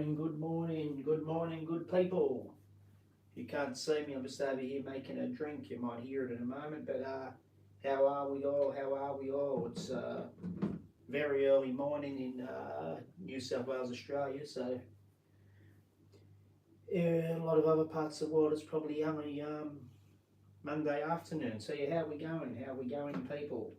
morning, good people. You can't see me, I'm just over here making a drink. You might hear it in a moment, but how are we all? How are we all? It's very early morning in New South Wales, Australia, so yeah, a lot of other parts of the world it's probably only Monday afternoon. So yeah, how we going? How we going, people?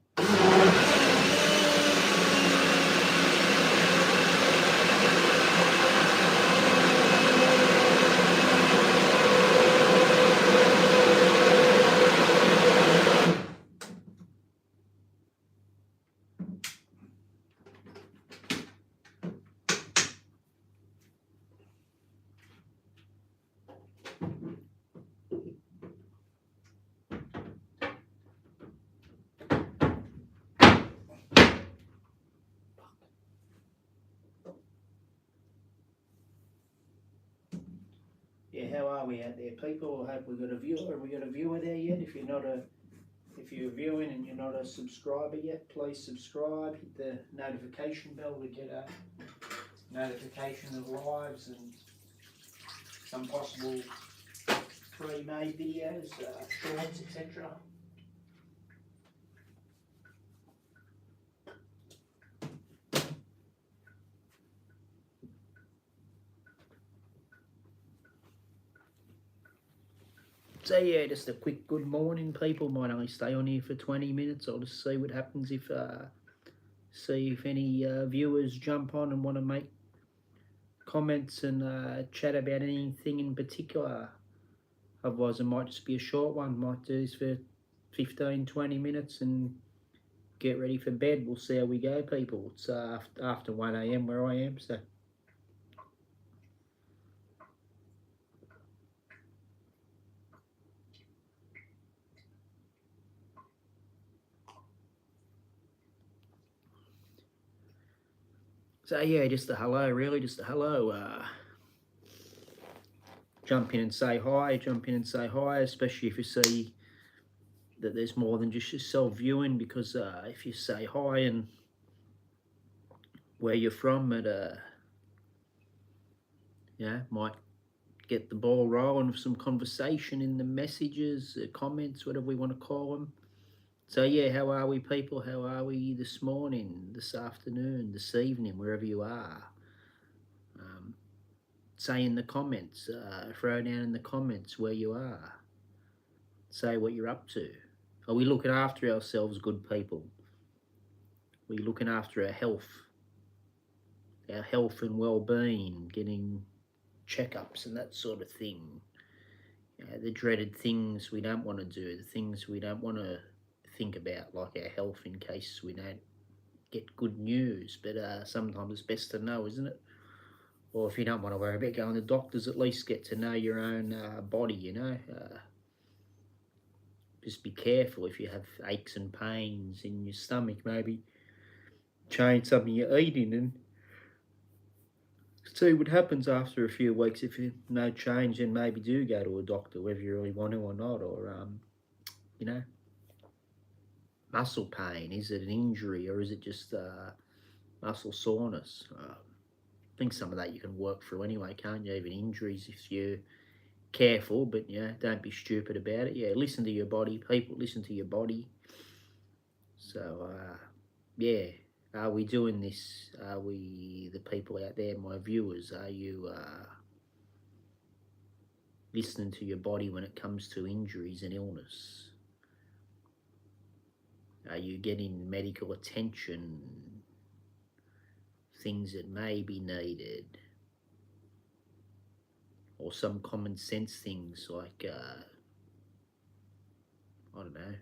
Yeah, how are we out there, people? I hope we got a viewer. Have we got a viewer there yet? If you're viewing and you're not a subscriber yet, please subscribe. Hit the notification bell to get a notification of lives and some possible pre-made videos, shorts, etc. So yeah, just a quick good morning, people. Might only stay on here for 20 minutes. I'll just see what happens if any viewers jump on and want to make comments and chat about anything in particular. Otherwise, it might just be a short one. Might do this for 15, 20 minutes and get ready for bed. We'll see how we go, people. It's after 1 a.m. where I am, so. So yeah, just a hello, really, just a hello. Jump in and say hi, especially if you see that there's more than just yourself viewing, because if you say hi and where you're from, it might get the ball rolling with some conversation in the messages, comments, whatever we want to call them. So yeah, how are we, people? How are we this morning, this afternoon, this evening, wherever you are? Say in the comments, throw down in the comments where you are. Say what you're up to. Are we looking after ourselves, good people? Are we looking after our health and well-being, getting checkups and that sort of thing? The dreaded things we don't want to do, the things we don't want to think about, like our health, in case we don't get good news. But sometimes it's best to know, isn't it? Or if you don't want to worry about going to doctors, at least get to know your own body, you know. Just be careful if you have aches and pains in your stomach. Maybe change something you're eating and see what happens after a few weeks. If you no change, then maybe do go to a doctor, whether you really want to or not. Or muscle pain, is it an injury or is it just muscle soreness? I think some of that you can work through anyway, can't you? Even injuries, if you're careful, but don't be stupid about it. Yeah, listen to your body, people. Listen to your body. So are we doing this? Are we, the people out there, my viewers, are you listening to your body when it comes to injuries and illness? Are you getting medical attention, things that may be needed? Or some common sense things like, I don't know,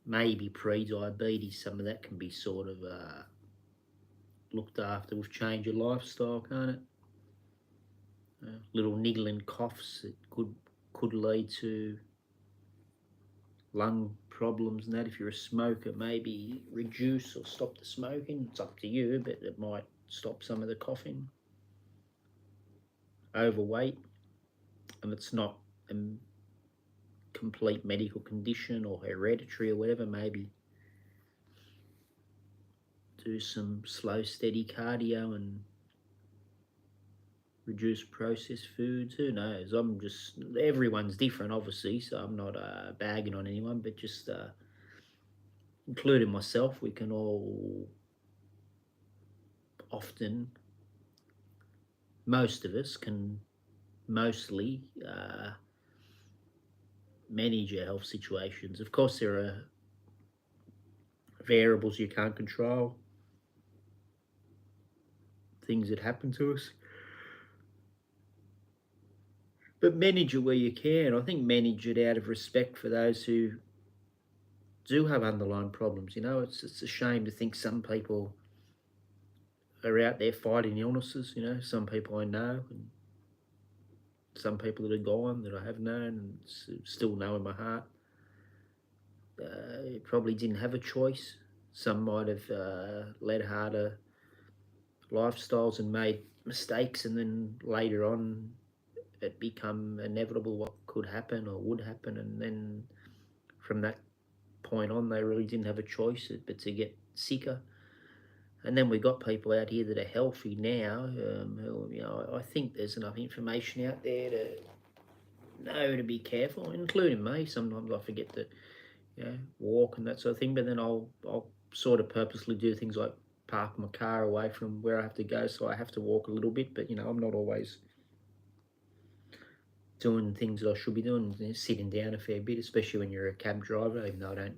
maybe pre-diabetes. Some of that can be sort of looked after with change of lifestyle, can't it? Little niggling coughs that could lead to lung problems and that. If you're a smoker, maybe reduce or stop the smoking. It's up to you, but it might stop some of the coughing. Overweight, and it's not a complete medical condition or hereditary or whatever, maybe do some slow, steady cardio and reduce processed foods. Who knows? Everyone's different, obviously, so I'm not bagging on anyone, but just including myself, we can all often, most of us can mostly manage your health situations. Of course, there are variables you can't control, things that happen to us, but manage it where you can. I think manage it out of respect for those who do have underlying problems. It's a shame to think some people are out there fighting illnesses. Some people I know, and some people that are gone that I have known and still know in my heart. Probably didn't have a choice. Some might have led harder lifestyles and made mistakes, and then later on it become inevitable what could happen or would happen, and then from that point on they really didn't have a choice but to get sicker. And then we got people out here that are healthy now, who, I think there's enough information out there to know to be careful, including me. Sometimes I forget to walk and that sort of thing, but then I'll sort of purposely do things like park my car away from where I have to go, so I have to walk a little bit, but I'm not always doing things that I should be doing, sitting down a fair bit, especially when you're a cab driver, even though I don't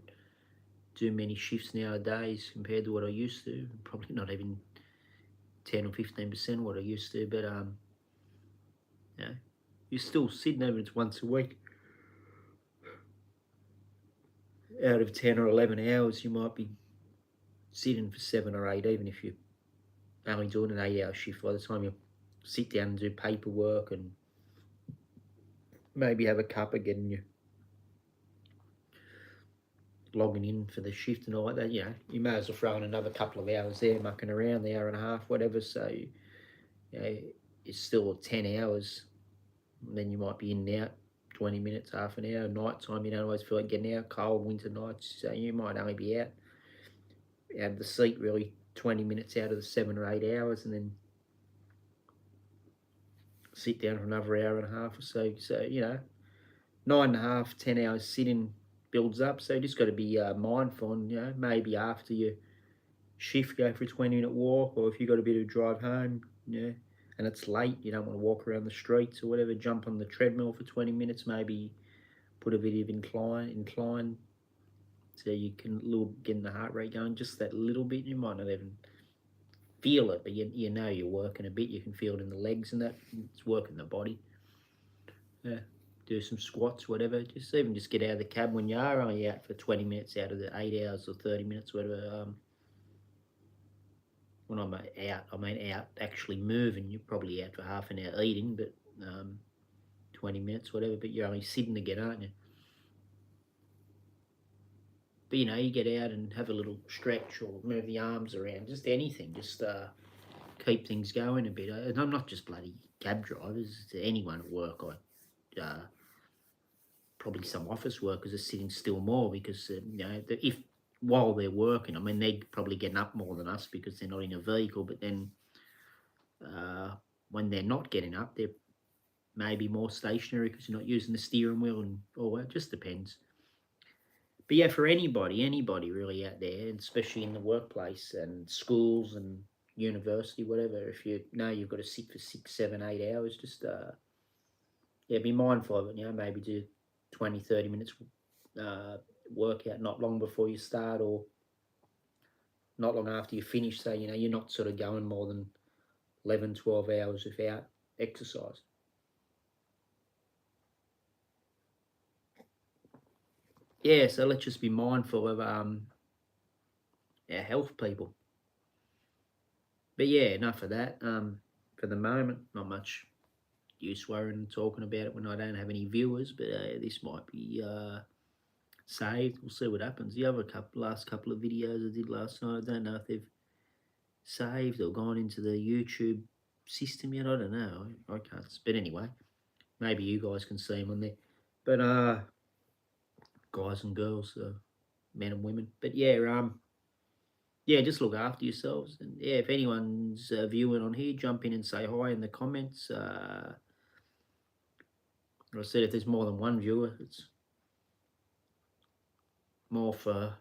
do many shifts nowadays compared to what I used to. Probably not even 10 or 15% what I used to, but you're still sitting, even if it's once a week. Out of 10 or 11 hours, you might be sitting for 7 or 8, even if you're only doing an 8-hour shift. By the time you sit down and do paperwork and maybe have a cuppa, getting you logging in for the shift and all like that, you may as well throw in another couple of hours there mucking around, the hour and a half, whatever. So it's still 10 hours. And then you might be in and out 20 minutes, half an hour. Night time, you don't always feel like getting out. Cold winter nights, so you might only be out of the seat really 20 minutes out of the 7 or 8 hours, and then sit down for another hour and a half or so. So 9.5, 10 hours sitting builds up. So you just got to be mindful, and maybe after your shift go for a 20-minute walk, or if you got a bit of drive home, and it's late, you don't want to walk around the streets or whatever, jump on the treadmill for 20 minutes, maybe put a bit of incline so you can get the heart rate going just that little bit. You might not even feel it, but you're working a bit. You can feel it in the legs and that. It's working the body. Do some squats, whatever. Just get out of the cab when you are only out for 20 minutes out of the 8 hours or 30 minutes, whatever. When I'm out, I mean out actually moving. You're probably out for half an hour eating, but 20 minutes, whatever. But you're only sitting again, aren't you? But you get out and have a little stretch or move the arms around, just anything, just keep things going a bit. And I'm not just bloody cab drivers, to anyone at work. Probably some office workers are sitting still more because if while they're working, I mean, they're probably getting up more than us because they're not in a vehicle. But then when they're not getting up, they're maybe more stationary because you're not using the steering wheel, and it just depends. But yeah, for anybody really out there, and especially in the workplace and schools and university, whatever, if you know you've got to sit for 6, 7, 8 hours, just be mindful of it. Maybe do 20, 30 minutes workout not long before you start or not long after you finish, so you're not sort of going more than 11, 12 hours without exercise. So let's just be mindful of our health, people. But enough of that. For the moment, not much use worrying and talking about it when I don't have any viewers, but this might be saved. We'll see what happens. The other last couple of videos I did last night, I don't know if they've saved or gone into the YouTube system yet. I don't know. I can't. But anyway, maybe you guys can see them on there. But guys and girls, men and women. But yeah, just look after yourselves. And yeah, if anyone's viewing on here, jump in and say hi in the comments. Like I said, if there's more than one viewer, it's more for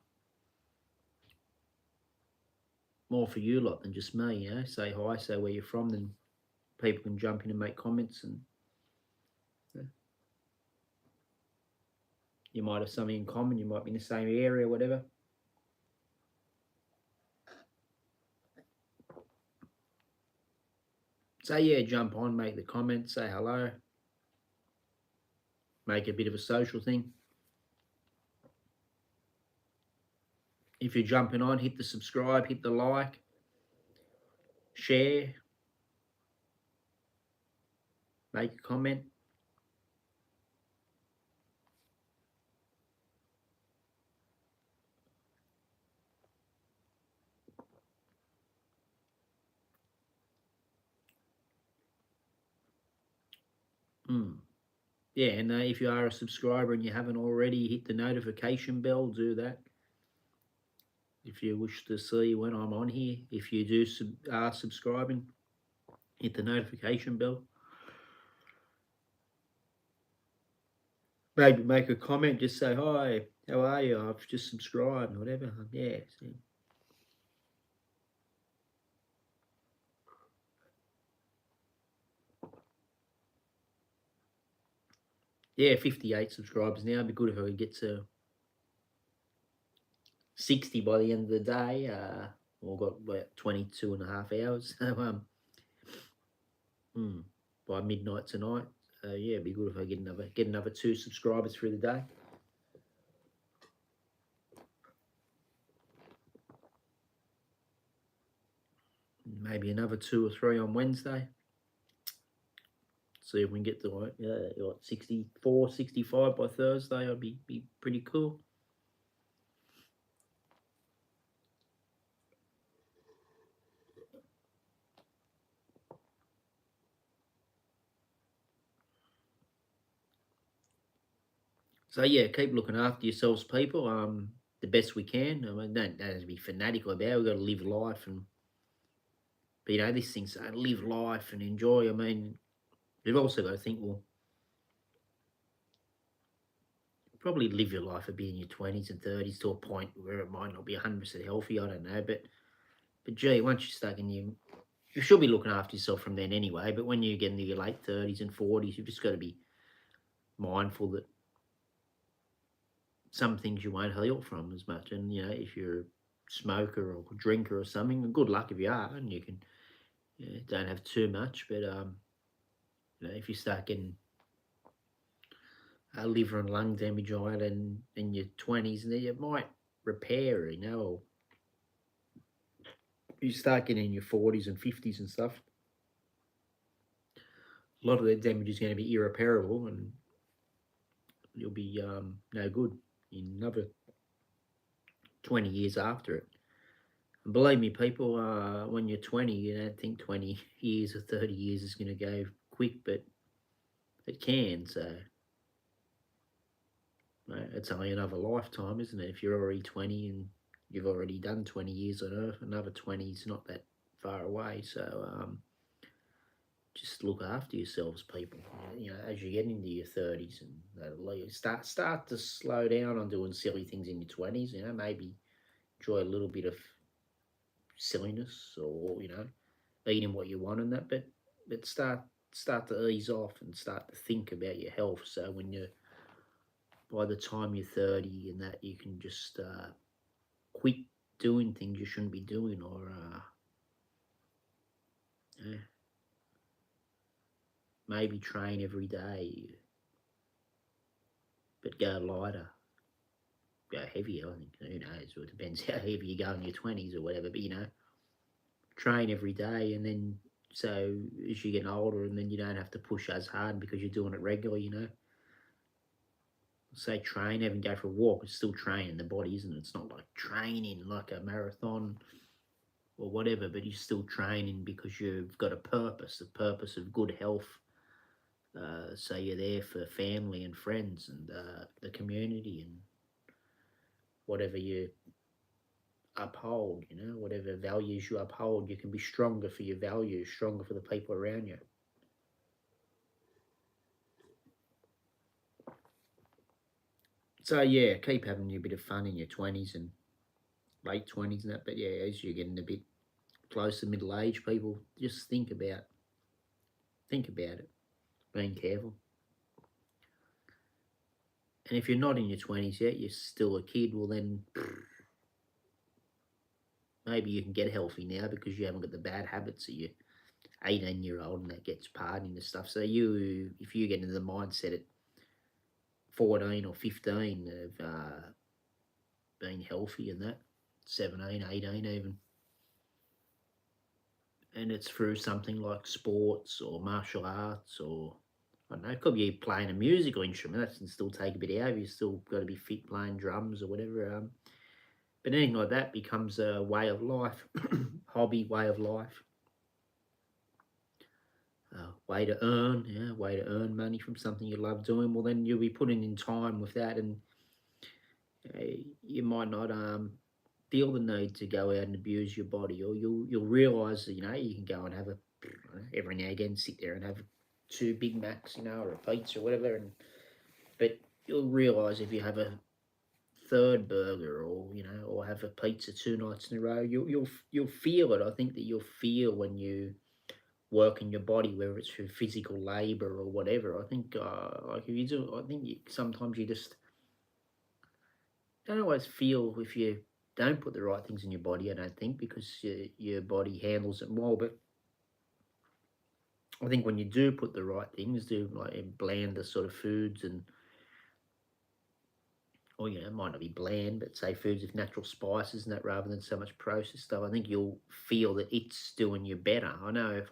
you lot than just me. You know, say hi, say where you're from, then people can jump in and make comments, and you might have something in common. You might be in the same area, whatever. So yeah, jump on, make the comments, say hello, make a bit of a social thing. If you're jumping on, hit the subscribe, hit the like, share, make a comment. Yeah, and if you are a subscriber and you haven't already, hit the notification bell, do that. If you wish to see when I'm on here, if you are subscribing, hit the notification bell. Maybe make a comment, just say, hi, how are you? I've just subscribed, whatever. Yeah. Yeah, 58 subscribers now. It'd be good if I could get to 60 by the end of the day. We've got about 22 and a half hours. So, by midnight tonight. Yeah, it'd be good if I get another 2 subscribers through the day. Maybe another 2 or 3 on Wednesday. See if we can get to like 64, 65 by Thursday. I'd be pretty cool. So yeah, keep looking after yourselves, people. The best we can. I mean, don't have to be fanatical about it. We've got to live life, and but you know, this thing's live life and enjoy. I mean, you've also got to think, well, probably live your life a bit in your 20s and 30s to a point where it might not be 100% healthy. I don't know, but gee, once you're stuck in you should be looking after yourself from then anyway. But when you get into your late 30s and 40s, you've just got to be mindful that some things you won't heal from as much. And you know, if you're a smoker or drinker or something, good luck if you are, and you can don't have too much. But you know, if you start getting liver and lung damage on it and in your 20s, and then you might repair, you know, or you start getting in your 40s and 50s and stuff. A lot of that damage is going to be irreparable, and you'll be no good in another 20 years after it. And believe me, people, when you're 20, you don't think 20 years or 30 years is going to go quick, but it can. So it's only another lifetime, isn't it? If you're already 20 and you've already done 20 years on Earth, another 20 is not that far away. So just look after yourselves, people. You know, as you get into your 30s and start to slow down on doing silly things in your 20s. You know, maybe enjoy a little bit of silliness, or you know, eating what you want and that. But start to ease off and start to think about your health. So when you by the time you're 30 and that, you can just quit doing things you shouldn't be doing, or yeah, maybe train every day, but go lighter, go heavier. I think, who knows? Well, it depends how heavy you go in your 20s or whatever. But you know, train every day, and then so as you get older, and then you don't have to push as hard because you're doing it regularly. You know, say train, even go for a walk. It's still training the body, isn't it? It's not like training like a marathon or whatever, but you're still training because you've got a purpose, the purpose of good health. So you're there for family and friends and the community and whatever you uphold, whatever values you uphold, you can be stronger for your values, stronger for the people around you. So yeah, keep having a bit of fun in your 20s and late 20s and that. But yeah, as you're getting a bit close to middle age, people just think about it, being careful. And if you're not in your 20s yet, you're still a kid, well then maybe you can get healthy now because you haven't got the bad habits of your 18-year-old and that gets partying and stuff. So if you get into the mindset at 14 or 15 of being healthy and that, 17, 18 even, and it's through something like sports or martial arts, or I don't know, it could be playing a musical instrument. That can still take a bit out of you. Still got to be fit playing drums or whatever. But anything like that becomes a way of life, hobby, way of life, way to earn money from something you love doing. Well, then you'll be putting in time with that, and you might not feel the need to go out and abuse your body, or you'll realise that you can go and have every now and again sit there and have 2 Big Macs, or a pizza or whatever, but you'll realise if you have a third burger, or have a pizza 2 nights in a row, you'll feel it. I think that you'll feel when you work in your body, whether it's through physical labour or whatever. I think like if you do, I think sometimes you just don't always feel if you don't put the right things in your body. I don't think, because your body handles it well. But I think when you do put the right things, do like blend the sort of foods, and or it might not be bland, but say foods with natural spices and that, rather than so much processed stuff, I think you'll feel that it's doing you better. I know it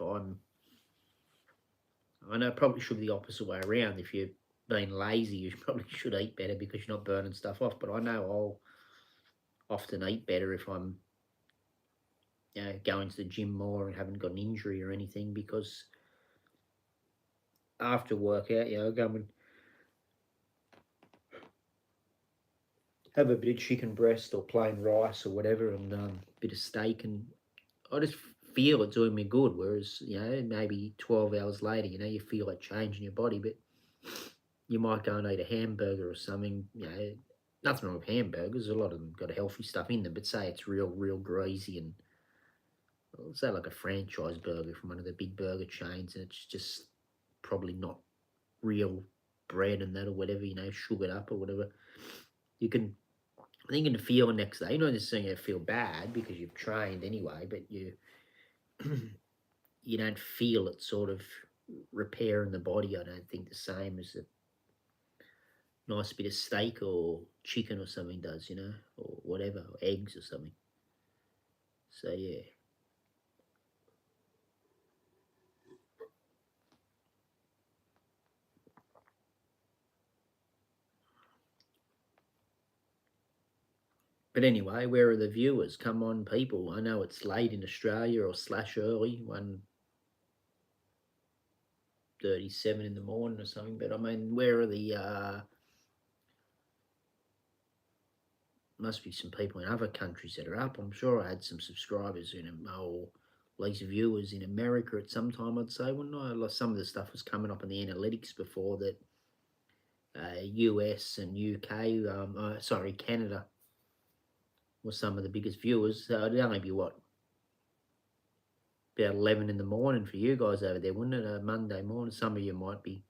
probably should be the opposite way around. If you're being lazy, you probably should eat better because you're not burning stuff off. But I know I'll often eat better if I'm going to the gym more and haven't got an injury or anything, because after workout, I go and have a bit of chicken breast or plain rice or whatever, and a bit of steak, and I just feel it doing me good. Whereas, maybe 12 hours later, you feel that change in your body, but you might go and eat a hamburger or something, nothing wrong with hamburgers. A lot of them got healthy stuff in them, but say it's real greasy, and say like a franchise burger from one of the big burger chains, and it's just probably not real bread and that or whatever, sugared up or whatever. You can, I think, you can feel the next day. You're not just saying you feel bad because you've trained anyway, but you you don't feel it sort of repairing the body. I don't think the same as a nice bit of steak or chicken or something does, or whatever, or eggs or something. So yeah. But anyway, where are the viewers? Come on, people. I know it's late in Australia, or slash early, 1:37 in the morning or something. But I mean, where are the must be some people in other countries that are up. I'm sure I had some subscribers or at least viewers in America at some time, I'd say, wouldn't I? Like some of the stuff was coming up in the analytics before that. US and UK, Canada was some of the biggest viewers. So it'd only be about 11 in the morning for you guys over there, wouldn't it? Monday morning. Some of you might be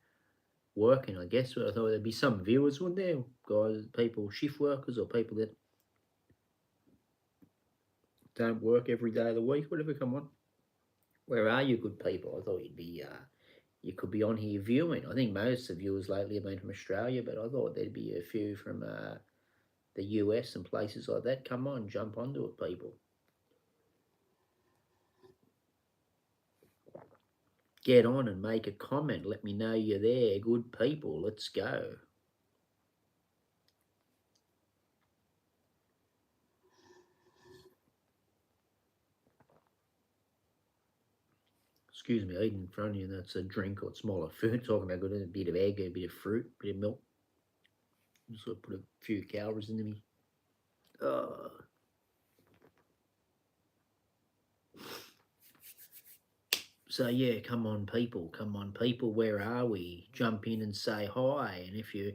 working, I guess. But I thought there'd be some viewers, wouldn't there? Guys, people, shift workers, or people that don't work every day of the week, whatever. Come on, where are you, good people? I thought you could be on here viewing. I think most of the viewers lately have been from Australia, but I thought there'd be a few from the US and places like that. Come on, jump onto it, people. Get on and make a comment. Let me know you're there, good people. Let's go. Excuse me, eating in front of you, that's a drink or smaller food. Talking about good, a bit of egg, a bit of fruit, a bit of milk. Sort of put a few calories into me. So yeah, come on, people, where are we? Jump in and say hi. And if you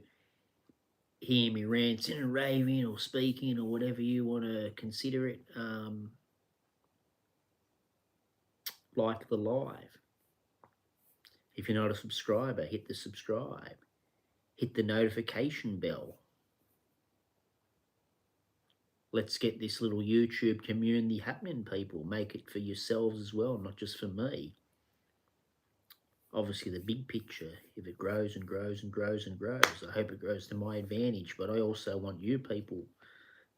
hear me ranting and raving or speaking or whatever you want to consider it, like the live. If you're not a subscriber, hit the subscribe, hit the notification bell. Let's get this little YouTube community happening, people. Make it for yourselves as well, not just for me. Obviously, the big picture, if it grows and grows and grows and grows, I hope it grows to my advantage. But I also want you people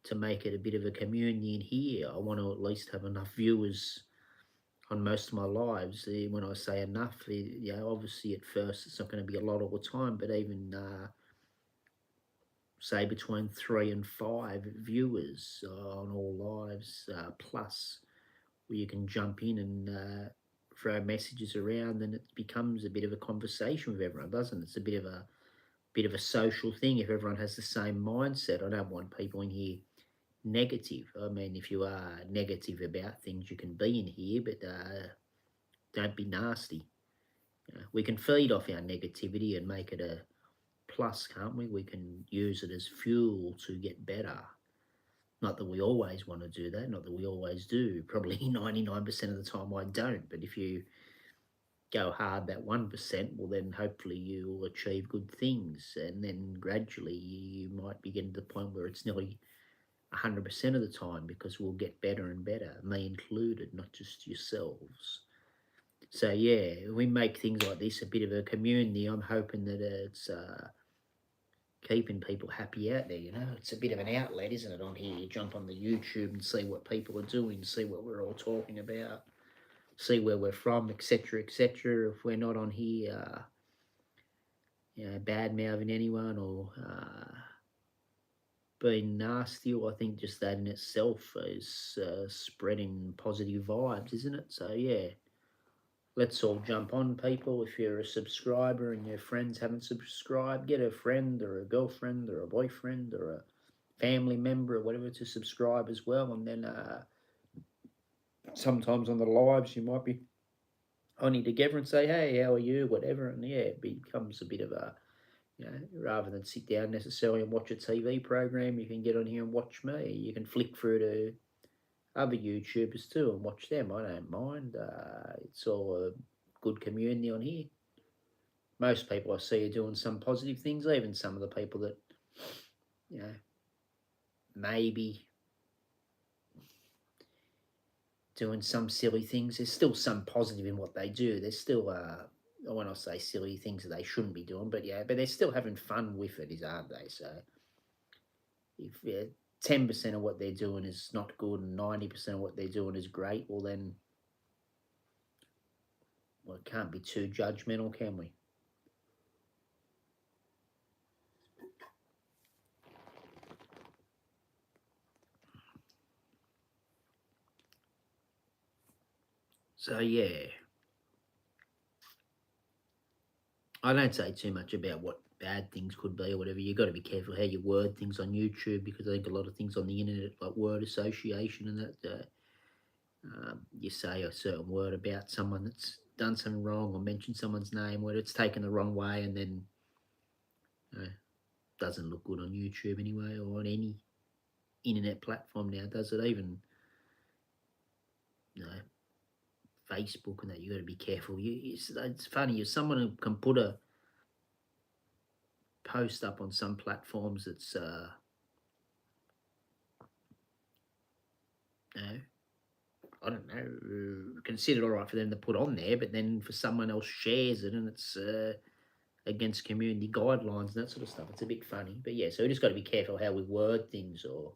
to make it a bit of a community in here. I want to at least have enough viewers on most of my lives. When I say enough, obviously at first it's not going to be a lot all the time, but even say between 3 and 5 viewers on all lives, plus where you can jump in and throw messages around, and it becomes a bit of a conversation with everyone, doesn't it? It's a bit of a social thing if everyone has the same mindset. I don't want people in here negative. I mean, if you are negative about things, you can be in here, but don't be nasty. We can feed off our negativity and make it a plus, can't we? We can use it as fuel to get better. Not that we always want to do that, not that we always do. Probably 99% of the time I don't. But if you go hard that 1%, well, then hopefully you'll achieve good things. And then gradually you might be getting to the point where it's nearly 100% of the time, because we'll get better and better, me included, not just yourselves. So yeah, we make things like this a bit of a community. I'm hoping that it's keeping people happy out there. It's a bit of an outlet, isn't it? On here, you jump on the YouTube and see what people are doing, see what we're all talking about, see where we're from, etc., etc. If we're not on here, bad mouthing anyone or being nasty, or I think just that in itself is spreading positive vibes, isn't it? So yeah. Let's all jump on, people. If you're a subscriber and your friends haven't subscribed, get a friend or a girlfriend or a boyfriend or a family member or whatever to subscribe as well. And then sometimes on the lives you might be only together and say, hey, how are you, whatever. And yeah, it becomes a bit of a, rather than sit down necessarily and watch a TV program, you can get on here and watch me. You can flick through to other YouTubers too and watch them. I don't mind. It's all a good community on here. Most people I see are doing some positive things, even some of the people that, maybe doing some silly things. There's still some positive in what they do. There's still, when I say silly things that they shouldn't be doing, but they're still having fun with it, aren't they? So if 10% of what they're doing is not good and 90% of what they're doing is great, well then, it can't be too judgmental, can we? So yeah, I don't say too much about what bad things could be or whatever. You've got to be careful how you word things on YouTube, because I think a lot of things on the internet, like word association and that, you say a certain word about someone that's done something wrong or mentioned someone's name, where it's taken the wrong way, and then doesn't look good on YouTube anyway, or on any internet platform now, does it? Even Facebook and that, you got to be careful. It's funny. You're someone who can put a post up on some platforms that's I don't know, considered all right for them to put on there, but then for someone else shares it and it's against community guidelines and that sort of stuff. It's a bit funny, but yeah. So we just got to be careful how we word things, or.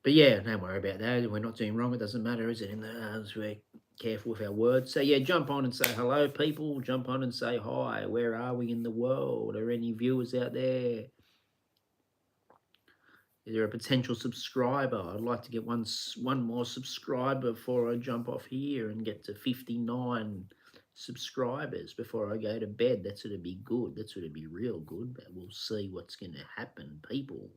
But yeah, don't worry about that. We're not doing wrong. It doesn't matter, is it? We're careful with our words. So yeah, jump on and say hello, people. Jump on and say hi. Where are we in the world? Are any viewers out there? Is there a potential subscriber? I'd like to get one more subscriber before I jump off here and get to 59 subscribers before I go to bed. That's going to be good. That's going to be real good. But we'll see what's going to happen, people.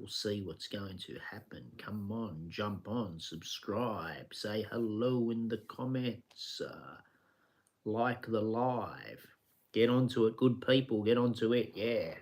We'll see what's going to happen. Come on, jump on, subscribe, say hello in the comments, like the live. Get onto it, good people, get onto it, yeah.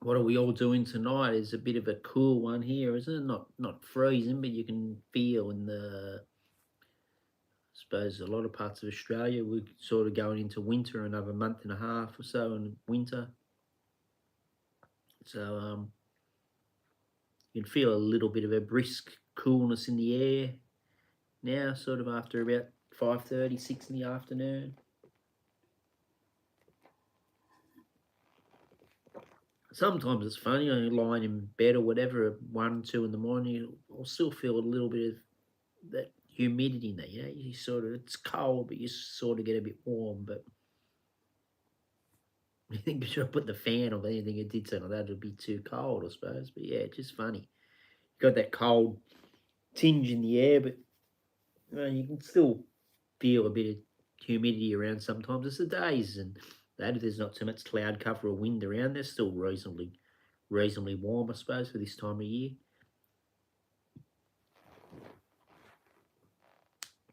What are we all doing tonight? Is a bit of a cool one here, isn't it? Not freezing, but you can feel in the, I suppose, a lot of parts of Australia, we're sort of going into winter, another month and a half or so in winter. So you can feel a little bit of a brisk coolness in the air now, sort of after about 5:30, 6 in the afternoon. Sometimes it's funny, lying in bed or whatever at 1, 2 in the morning, I'll still feel a little bit of that humidity in there. You sort of, it's cold, but you sort of get a bit warm. But you think should I put the fan on? Anything it did something like that, it'd be too cold, I suppose. But yeah, it's just funny. You got that cold tinge in the air, but you can still feel a bit of humidity around sometimes. It's the days and that if there's not too much cloud cover or wind around, they're still reasonably warm, I suppose, for this time of year.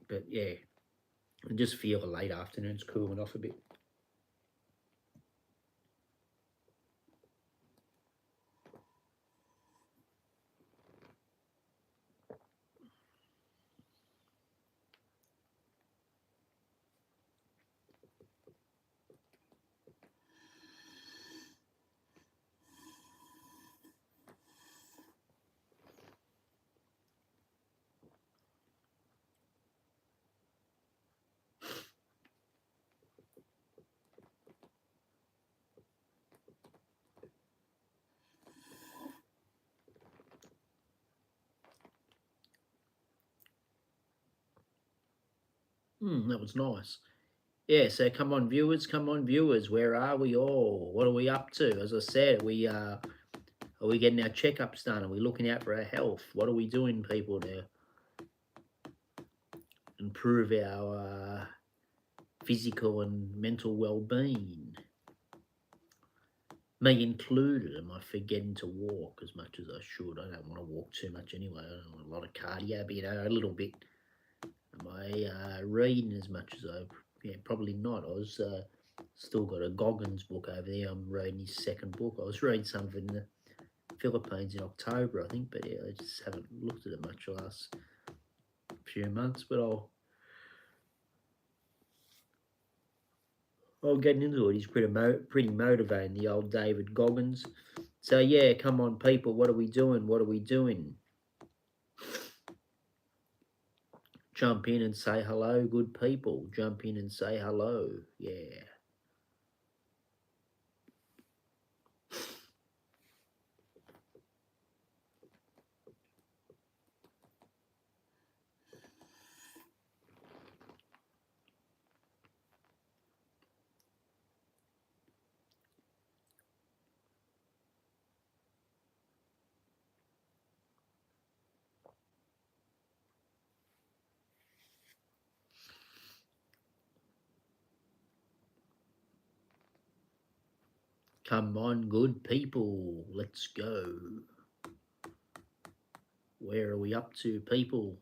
But yeah, I just feel the late afternoon's cooling off a bit. That was nice. Yeah, so come on, viewers. Where are we all? What are we up to? As I said, are we getting our checkups done? Are we looking out for our health? What are we doing, people, to improve our physical and mental well-being? Me included. Am I forgetting to walk as much as I should? I don't want to walk too much anyway. I don't want a lot of cardio, but a little bit. Am I reading as much as I? Yeah, probably not. I was still got a Goggins book over there. I'm reading his second book. I was reading some of it in the Philippines in October, I think, but yeah, I just haven't looked at it much the last few months. But I'll get into it. He's pretty motivating, the old David Goggins. So yeah, come on, people. What are we doing? What are we doing? Jump in and say hello, good people. Jump in and say hello. Yeah. Come on, good people. Let's go. Where are we up to, people?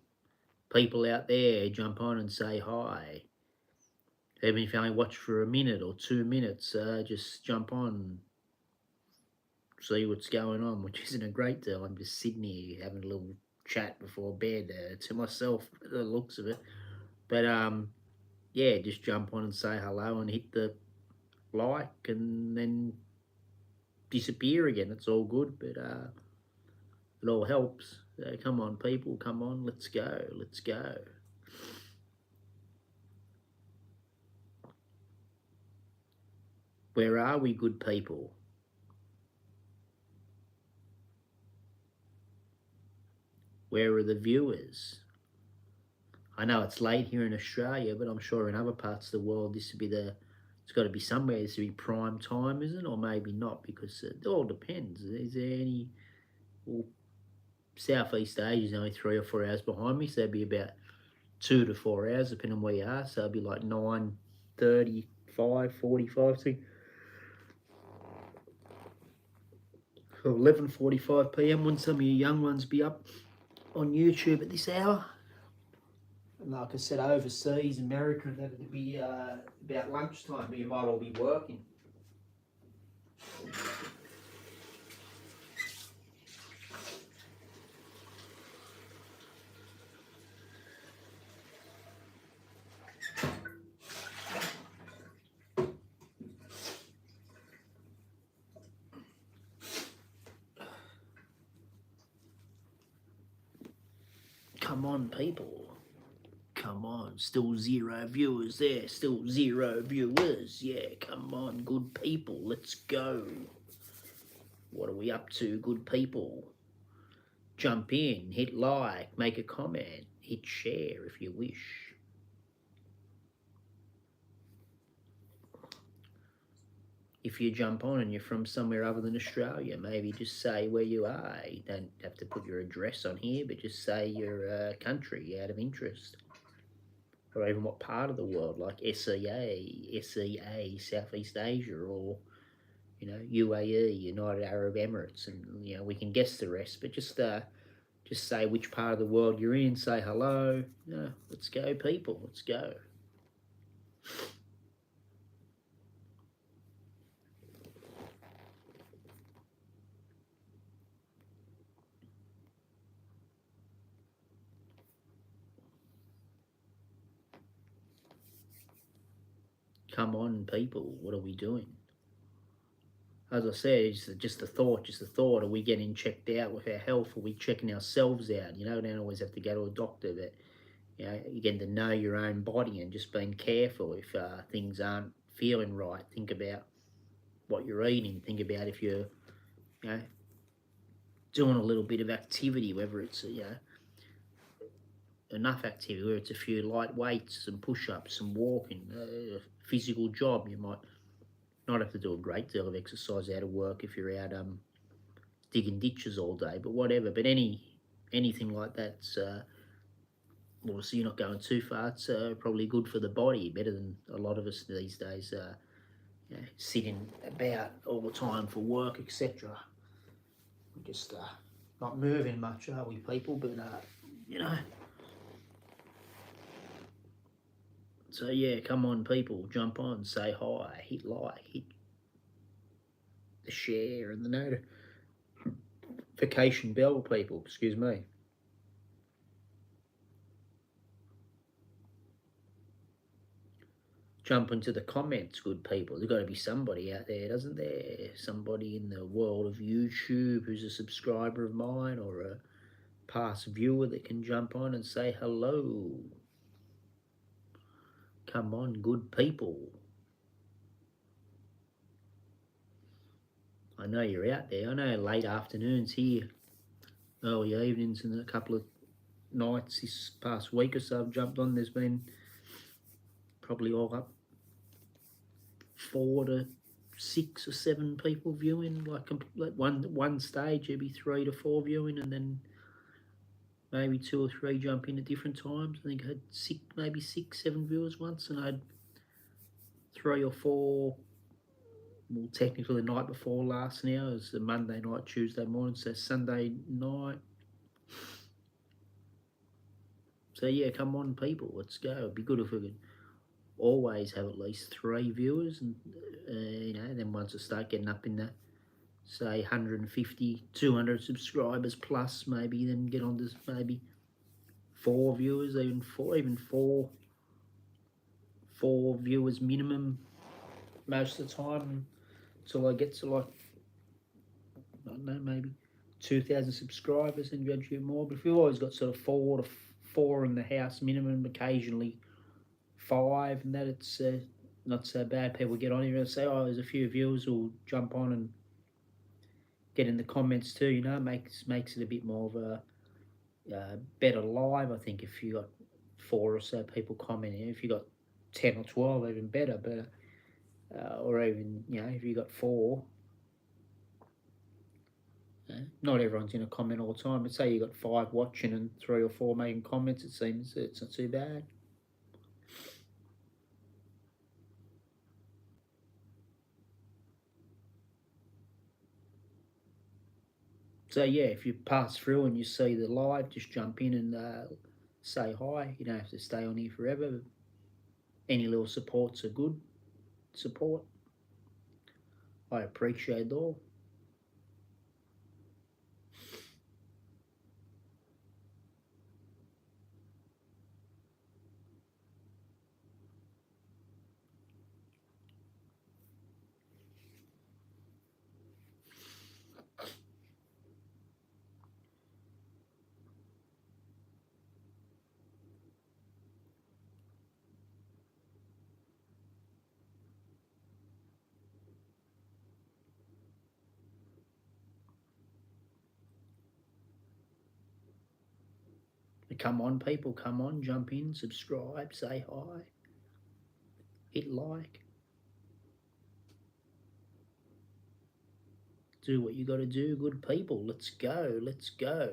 People out there, jump on and say hi. Even if you only watch for a minute or 2 minutes, just jump on, see what's going on, which isn't a great deal. I'm just sitting here having a little chat before bed to myself, the looks of it. But yeah, just jump on and say hello and hit the like and then disappear again. It's all good, but it all helps. So come on, people, come on, let's go, let's go. Where are we, good people? Where are the viewers? I know it's late here in Australia, but I'm sure in other parts of the world this would be it's got to be somewhere. This would be prime time, isn't it? Or maybe not, because it all depends. Is there any? Well, Southeast Asia is only 3 or 4 hours behind me, so it'd be about 2 to 4 hours, depending on where you are. So it'd be like 9:35, 45. So 11:45 p.m. Wouldn't some of you young ones be up on YouTube at this hour? And like I said, overseas, America, that would be about lunchtime, but you might all be working. Come on, people. Come on. Still 0 viewers there. Still 0 viewers. Yeah, come on, good people. Let's go. What are we up to, good people? Jump in, hit like, make a comment, hit share if you wish. If you jump on and you're from somewhere other than Australia, maybe just say where you are. You don't have to put your address on here, but just say your country out of interest. Or even what part of the world, like SEA, Southeast Asia, or UAE, United Arab Emirates, and we can guess the rest. But just say which part of the world you're in. Say hello. Let's go, people. Let's go. Come on, people. What are we doing? As I said, it's just a thought. Are we getting checked out with our health? Are we checking ourselves out? Don't always have to go to a doctor, but you get to know your own body and just being careful if things aren't feeling right. Think about what you're eating. Think about if you're, doing a little bit of activity, whether it's enough activity, whether it's a few light weights, some push-ups, some walking, a physical job. You might not have to do a great deal of exercise out of work if you're out digging ditches all day, but whatever. But anything like that's well, so you're not going too far. It's probably good for the body, better than a lot of us these days sitting about all the time for work, etc. We're just not moving much, are we, people? But So yeah, come on, people, jump on, say hi, hit like, hit the share and the notification bell, people. Excuse me. Jump into the comments, good people. There's got to be somebody out there, doesn't there? Somebody in the world of YouTube who's a subscriber of mine or a past viewer that can jump on and say hello. Come on, good people. I know you're out there. I know late afternoons here, early evenings, and a couple of nights this past week or so I've jumped on. There's been probably all up 4 to 6 or 7 people viewing. Like one stage, there'd be 3 to 4 viewing, and then maybe 2 or 3 jump in at different times. I think I had maybe 6, 7 viewers once, and I had 3 or 4. Well, technically the night before last now is the Monday night, Tuesday morning, so Sunday night. So yeah, come on, people, let's go. It'd be good if we could always have at least 3 viewers, and then once I start getting up in the say 150, 200 subscribers plus, maybe then get on to maybe 4 viewers, even four viewers minimum most of the time until I get to like, I don't know, maybe 2,000 subscribers and gradually more. But if you've always got sort of 4 in the house minimum, occasionally 5, and that it's not so bad. People get on here and say, oh, there's a few viewers who'll jump on and get in the comments too, makes it a bit more of a better live. I think if you got 4 or so people commenting. If you got 10 or 12, even better. But or even, if you got 4, not everyone's going to comment all the time. But say you got 5 watching and 3 or 4 making comments, it seems it's not too bad. So yeah, if you pass through and you see the live, just jump in and say hi. You don't have to stay on here forever. Any little supports are good support. I appreciate it all. Come on, people, come on, jump in, subscribe, say hi, hit like, do what you got to do, good people. Let's go, let's go.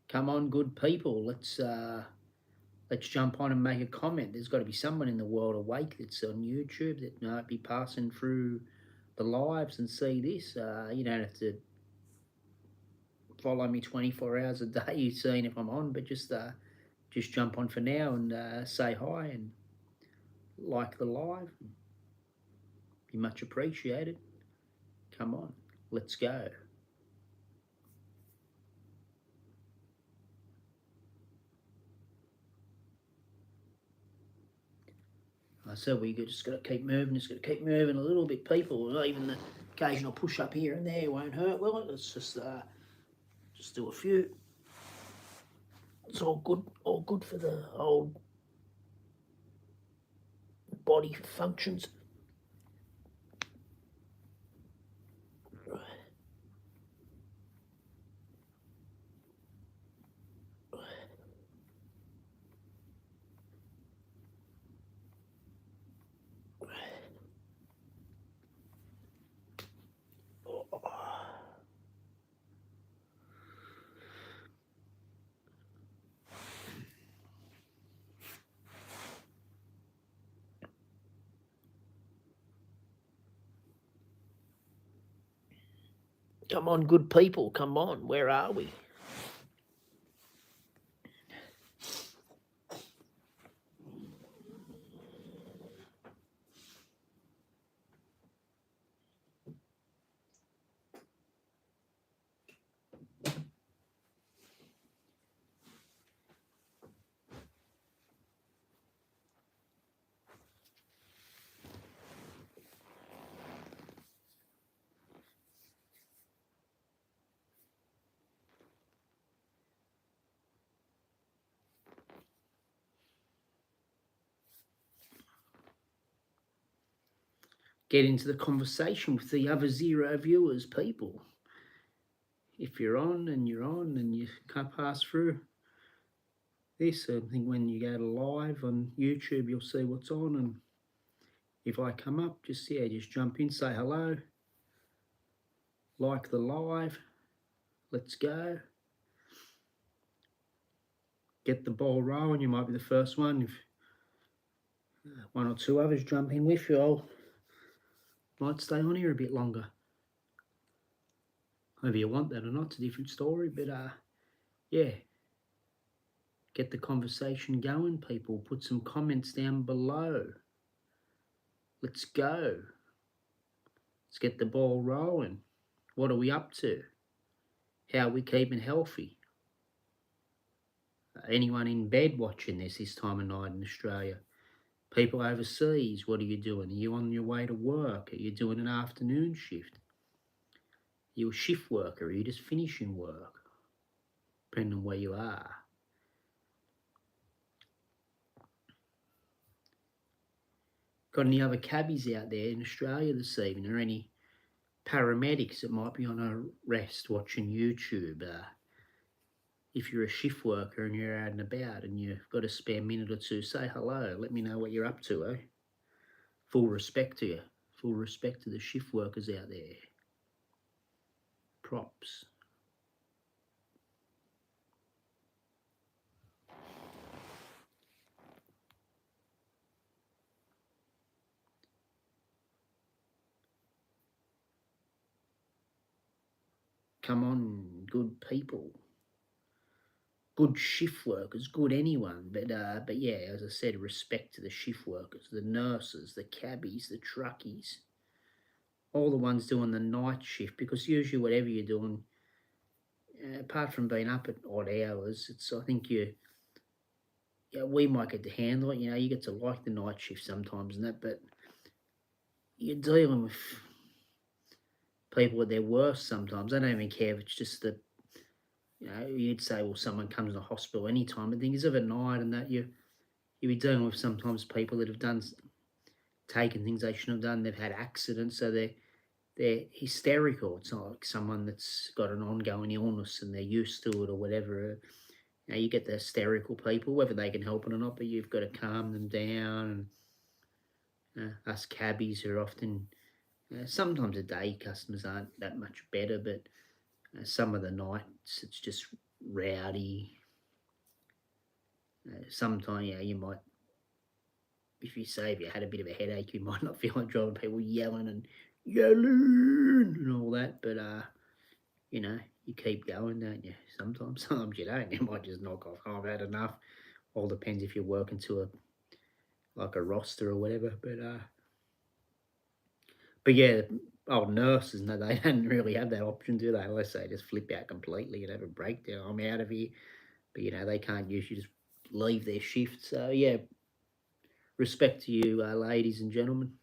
Come on, good people. Let's jump on and make a comment. There's got to be someone in the world awake that's on YouTube that might be passing through the lives and see this. You don't have to follow me 24 hours a day. You've seen if I'm on, but just jump on for now and say hi and like the live. Be much appreciated. Come on, let's go. I said we just got to keep moving. Just got to keep moving a little bit, people. Even the occasional push up here and there won't hurt, will it? Let's just do a few. It's all good for the old body functions. Come on, good people. Come on. Where are we? Get into the conversation with the other 0 viewers, people. If you're on and you can't pass through this, I think when you go to live on YouTube, you'll see what's on. And if I come up, just jump in, say hello, like the live. Let's go. Get the ball rolling. You might be the first one. If 1 or 2 others jump in with you, I might stay on here a bit longer. Whether you want that or not, it's a different story. But yeah, get the conversation going, people. Put some comments down below. Let's go. Let's get the ball rolling. What are we up to? How are we keeping healthy? Anyone in bed watching this time of night in Australia? People overseas, what are you doing? Are you on your way to work? Are you doing an afternoon shift? Are you a shift worker? Are you just finishing work? Depending on where you are. Got any other cabbies out there in Australia this evening, or any paramedics that might be on a rest watching YouTube? If you're a shift worker and you're out and about and you've got a spare minute or two, say hello. Let me know what you're up to, eh? Full respect to you. Full respect to the shift workers out there. Props. Come on, good people. Good shift workers, good anyone. But yeah, as I said, respect to the shift workers, the nurses, the cabbies, the truckies, all the ones doing the night shift, because usually whatever you're doing, apart from being up at odd hours, it's I think yeah, we might get to handle it. You know, you get to like the night shift sometimes and that, but you're dealing with people at their worst sometimes. I don't even care if it's just that, you know, you'd say, well, someone comes to hospital anytime. But things of a night and that you be dealing with sometimes people that have taken things they shouldn't have done. They've had accidents, so they're hysterical. It's not like someone that's got an ongoing illness and they're used to it or whatever. You know, you get the hysterical people, whether they can help it or not, but you've got to calm them down. And us cabbies are often, sometimes the day customers aren't that much better, but some of the nights it's just rowdy. Sometimes, you might, if you say if you had a bit of a headache, you might not feel like driving. People yelling and all that, but you keep going, don't you? Sometimes you don't. You might just knock off. Oh, I've had enough. All depends if you're working to a roster or whatever. But yeah, old nurses, no, they don't really have that option, do they? Unless they just flip out completely and have a breakdown. I'm out of here. But they can't usually just leave their shift. So yeah, respect to you, ladies and gentlemen.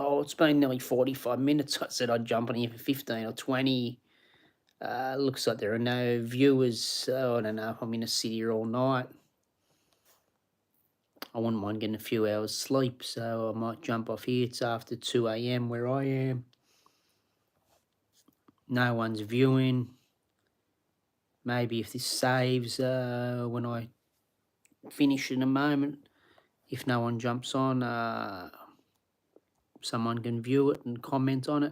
Oh, it's been nearly 45 minutes. I said I'd jump on here for 15 or 20. Looks like there are no viewers. So I don't know if I'm in a city all night. I wouldn't mind getting a few hours sleep, so I might jump off here. It's after 2 a.m. where I am. No one's viewing. Maybe if this saves when I finish in a moment, if no one jumps on, someone can view it and comment on it.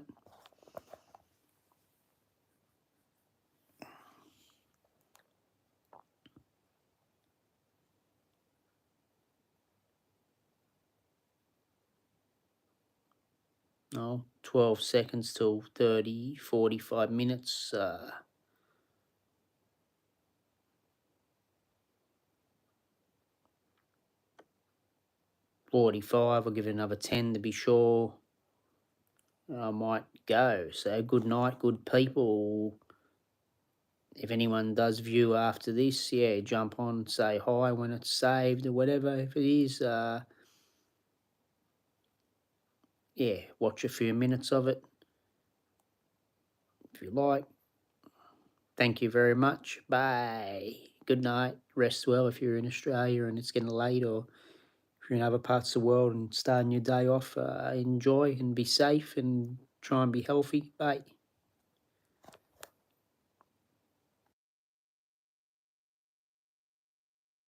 Oh, 12 seconds till 30, 45 minutes. 45. I'll give it another 10 to be sure. I might go. So good night, good people. If anyone does view after this, yeah, jump on, say hi when it's saved or whatever. If it is, yeah, watch a few minutes of it if you like. Thank you very much. Bye. Good night. Rest well if you're in Australia and it's getting late, or if you're in other parts of the world and starting your day off. Enjoy and be safe and try and be healthy. Bye.